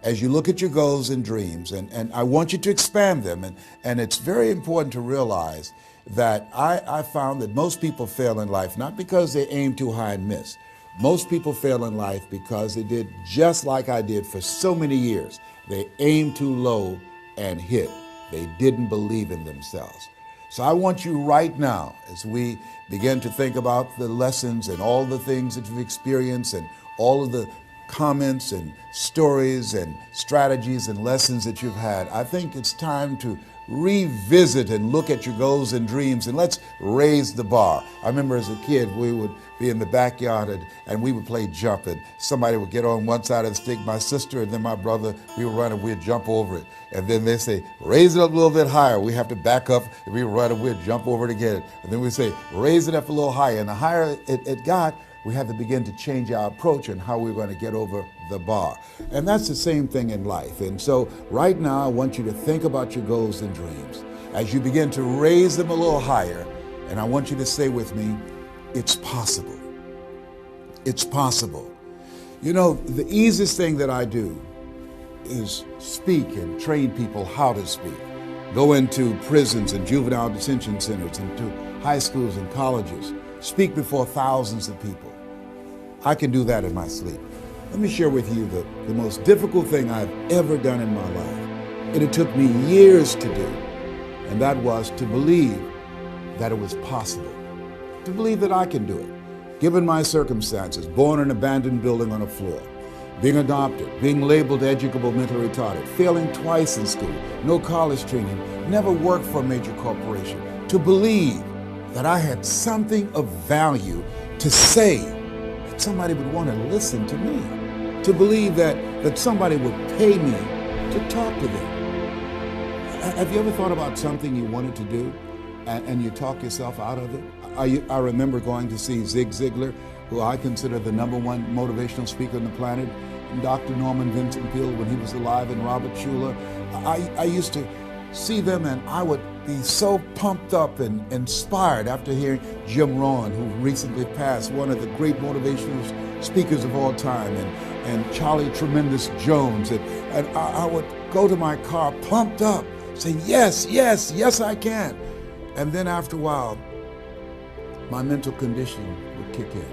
as you look at your goals and dreams, and I want you to expand them, and it's very important to realize that I found that most people fail in life, not because they aim too high and miss. Most people fail in life because they did just like I did for so many years. They aimed too low and hit. They didn't believe in themselves. So I want you right now, as we begin to think about the lessons and all the things that you've experienced and all of the comments and stories and strategies and lessons that you've had, I think it's time to revisit and look at your goals and dreams, and let's raise the bar. I remember as a kid, we would be in the backyard and we would play jump, and somebody would get on one side of the stick, my sister and then my brother, we would run and we'd jump over it. And then they say, raise it up a little bit higher. We have to back up and we would run and we'd jump over it again. And then we'd say, raise it up a little higher. And the higher it got, we had to begin to change our approach and how we were going to get over the bar. And that's the same thing in life. And so right now, I want you to think about your goals and dreams as you begin to raise them a little higher. And I want you to say with me, it's possible. It's possible. You know, the easiest thing that I do is speak and train people how to speak. Go into prisons and juvenile detention centers, into high schools and colleges. Speak before thousands of people. I can do that in my sleep. Let me share with you the most difficult thing I've ever done in my life. And it took me years to do. And that was to believe that it was possible. To believe that I can do it. Given my circumstances, born in an abandoned building on a floor, being adopted, being labeled educable mentally retarded, failing twice in school, no college training, never worked for a major corporation. To believe that I had something of value to say, that somebody would want to listen to me, to believe that somebody would pay me to talk to them. Have you ever thought about something you wanted to do and you talk yourself out of it? I remember going to see Zig Ziglar, who I consider the #1 motivational speaker on the planet, and Dr. Norman Vincent Peale when he was alive, and Robert Schuller. I used to see them and I would be so pumped up and inspired after hearing Jim Rohn, who recently passed, one of the great motivational speakers of all time, and Charlie Tremendous Jones. And I would go to my car pumped up, saying, yes, yes, yes, I can. And then after a while, my mental condition would kick in.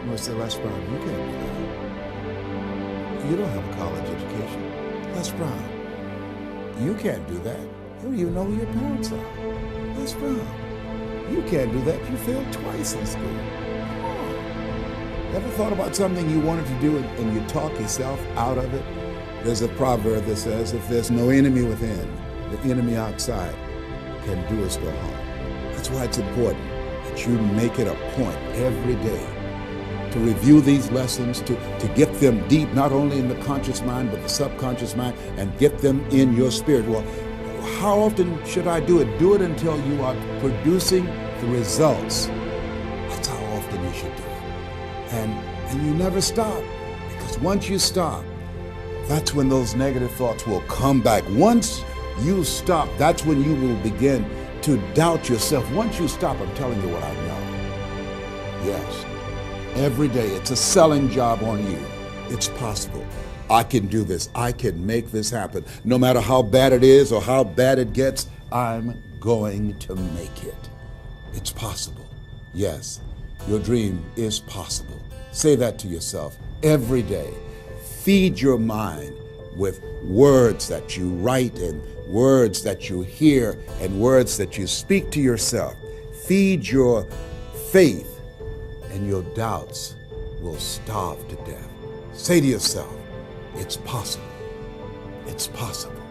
I would say, Les Brown, you can't do that. You don't have a college education. Les Brown, you can't do that. You don't even know who your parents are. Les Brown, you can't do that. You failed twice in school. Come on. Ever thought about something you wanted to do and you talk yourself out of it? There's a proverb that says, if there's no enemy within, the enemy outside can do us no harm. That's why it's important that you make it a point every day to review these lessons, to get them deep, not only in the conscious mind, but the subconscious mind, and get them in your spirit. Well, how often should I do it? Do it until you are producing the results. That's how often you should do it. And you never stop, because once you stop, that's when those negative thoughts will come back. Once you stop, that's when you will begin to doubt yourself. Once you stop, I'm telling you what I know. Yes. Every day, it's a selling job on you. It's possible. I can do this. I can make this happen. No matter how bad it is or how bad it gets, I'm going to make it. It's possible. Yes, your dream is possible. Say that to yourself every day. Feed your mind with words that you write and words that you hear and words that you speak to yourself. Feed your faith, and your doubts will starve to death. Say to yourself, it's possible. It's possible.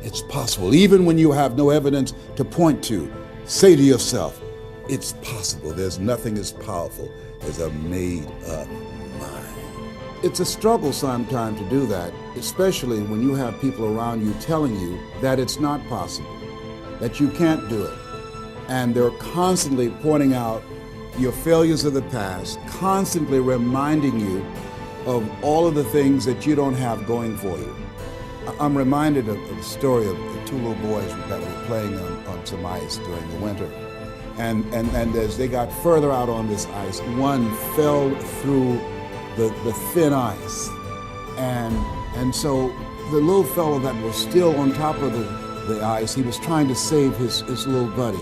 It's possible. Even when you have no evidence to point to, say to yourself, it's possible. There's nothing as powerful as a made-up mind. It's a struggle sometimes to do that, especially when you have people around you telling you that it's not possible, that you can't do it. And they're constantly pointing out your failures of the past, constantly reminding you of all of the things that you don't have going for you. I'm reminded of the story of the two little boys that were playing on some ice during the winter. And as they got further out on this ice, one fell through the thin ice and And so the little fellow that was still on top of the ice, he was trying to save his little buddy.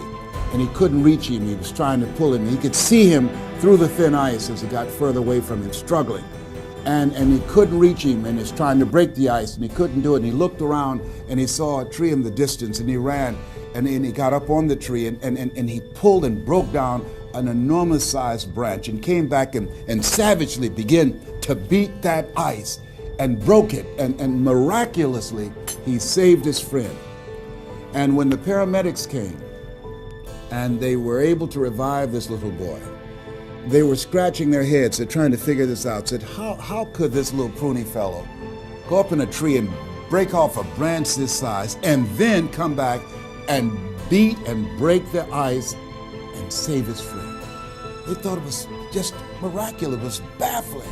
And he couldn't reach him. He was trying to pull him. He could see him through the thin ice as he got further away from him, struggling. And he couldn't reach him, and he's trying to break the ice, and he couldn't do it. And he looked around, and he saw a tree in the distance, and he ran, and he got up on the tree, and he pulled and broke down an enormous-sized branch and came back and savagely began to beat that ice and broke it. And miraculously, he saved his friend. And when the paramedics came, and they were able to revive this little boy, they were scratching their heads. They're trying to figure this out. Said, how could this little pruny fellow go up in a tree and break off a branch this size and then come back and beat and break the ice and save his friend? They thought it was just miraculous. It was baffling.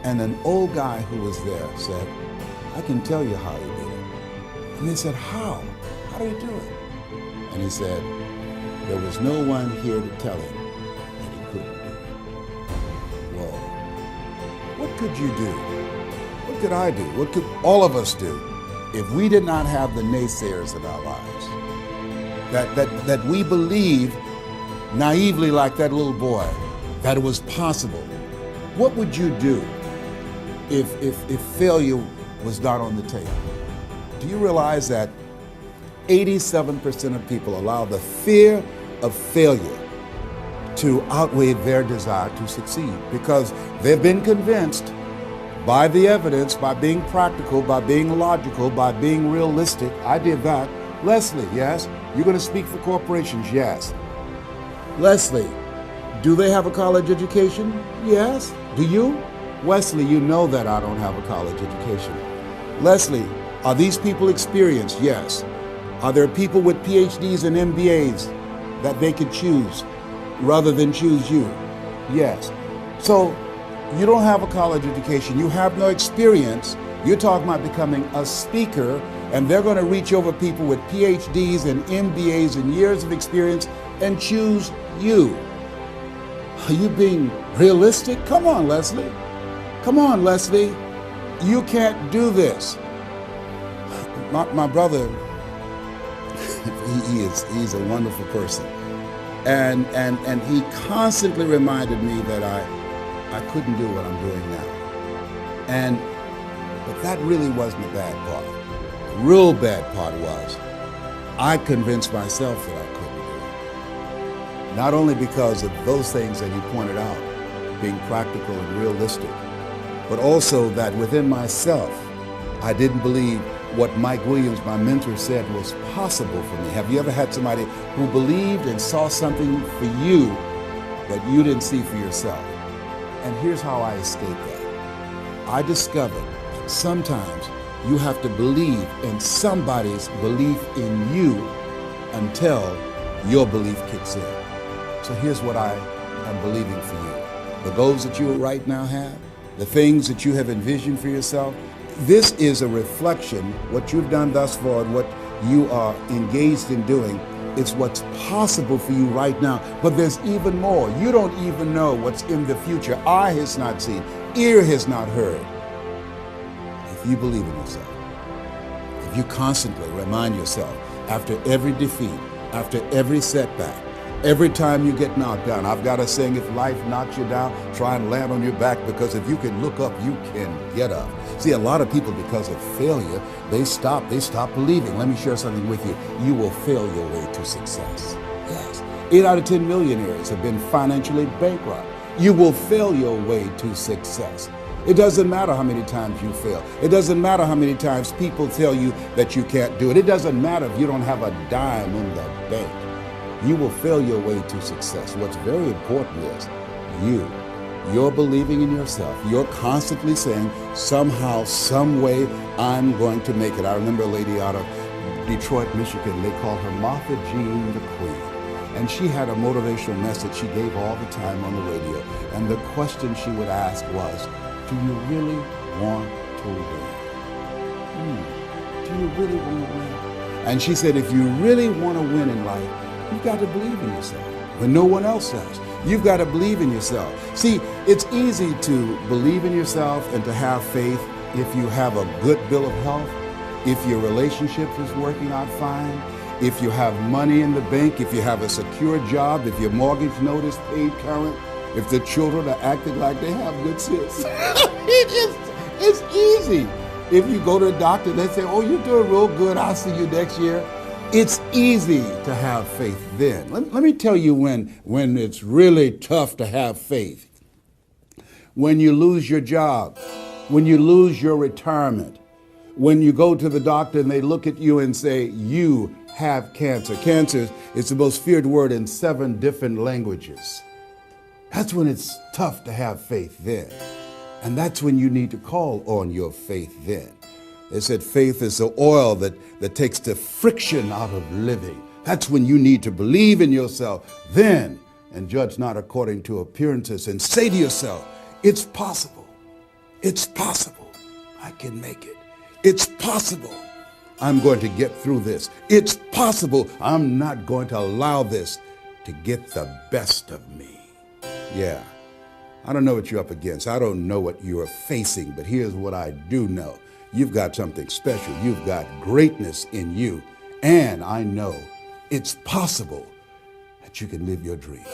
And an old guy who was there said, I can tell you how he did it. And they said, how? How did he do it? And he said, there was no one here to tell him that he couldn't do it. Whoa. What could you do? What could I do? What could all of us do if we did not have the naysayers in our lives? That we believe naively like that little boy that it was possible. What would you do if failure was not on the table? Do you realize that 87% of people allow the fear of failure to outweigh their desire to succeed because they've been convinced by the evidence, by being practical, by being logical, by being realistic. I did that. Leslie, yes? You're going to speak for corporations? Yes. Leslie, do they have a college education? Yes. Do you? Wesley, you know that I don't have a college education. Leslie, are these people experienced? Yes. Are there people with PhDs and MBAs that they could choose rather than choose you? Yes. So you don't have a college education. You have no experience. You're talking about becoming a speaker, and they're going to reach over people with PhDs and MBAs and years of experience and choose you. Are you being realistic? Come on, Leslie. Come on, Leslie. You can't do this. My brother, he's a wonderful person. And he constantly reminded me that I couldn't do what I'm doing now. But that really wasn't the bad part. The real bad part was I convinced myself that I couldn't do it. Not only because of those things that he pointed out, being practical and realistic, but also that within myself, I didn't believe what Mike Williams, my mentor, said was possible for me. Have you ever had somebody who believed and saw something for you that you didn't see for yourself? And here's how I escaped that. I discovered that sometimes you have to believe in somebody's belief in you until your belief kicks in. So here's what I am believing for you. The goals that you right now have, the things that you have envisioned for yourself, this is a reflection, what you've done thus far and what you are engaged in doing. It's what's possible for you right now. But there's even more. You don't even know what's in the future. Eye has not seen, ear has not heard. If you believe in yourself, if you constantly remind yourself after every defeat, after every setback, every time you get knocked down, I've got a saying, if life knocks you down, try and land on your back, because if you can look up, you can get up. See, a lot of people, because of failure, they stop believing. Let me share something with you. You will fail your way to success. Yes. 8 out of 10 millionaires have been financially bankrupt. You will fail your way to success. It doesn't matter how many times you fail. It doesn't matter how many times people tell you that you can't do it. It doesn't matter if you don't have a dime in the bank. You will fail your way to success. What's very important is you're believing in yourself. You're constantly saying, somehow, some way, I'm going to make it. I remember a lady out of Detroit, Michigan. They called her Martha Jean the Queen. And she had a motivational message she gave all the time on the radio. And the question she would ask was, do you really want to win? Do you really want to win? And she said, if you really want to win in life, you've got to believe in yourself when no one else does. You've got to believe in yourself. See, it's easy to believe in yourself and to have faith if you have a good bill of health, if your relationship is working out fine, if you have money in the bank, if you have a secure job, if your mortgage note is paid current, if the children are acting like they have good sense. It's easy. If you go to a doctor, they say, oh, you're doing real good, I'll see you next year. It's easy to have faith then. Let me tell you when it's really tough to have faith. When you lose your job, when you lose your retirement, when you go to the doctor and they look at you and say, you have cancer. Cancer is the most feared word in 7 different languages. That's when it's tough to have faith then. And that's when you need to call on your faith then. They said faith is the oil that takes the friction out of living. That's when you need to believe in yourself then and judge not according to appearances and say to yourself, it's possible. It's possible. I can make it. It's possible. I'm going to get through this. It's possible. I'm not going to allow this to get the best of me. Yeah. I don't know what you're up against. I don't know what you're facing, but here's what I do know. You've got something special. You've got greatness in you. And I know it's possible that you can live your dream.